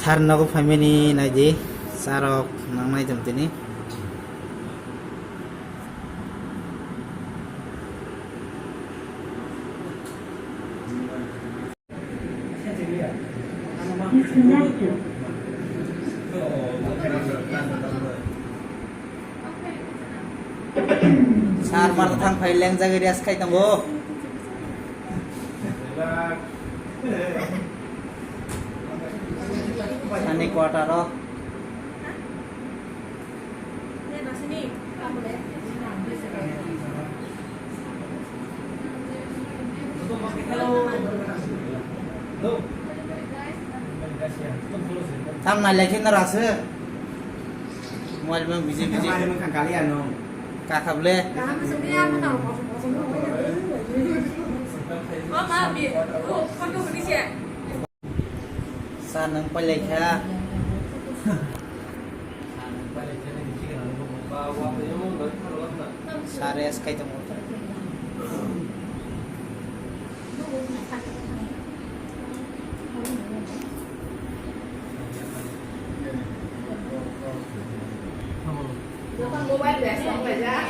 Sarnago family naidi sarok nangnai jamtini Disconnected. sar mar thang phai leng jagi rias khai tango sani quarter ro tham này lấy trên nó ra sữa ngoài mình busy busy cả khắp lê san nang palay kaya sares kay tamo Nó con mua bánh bẻ xong rồi ra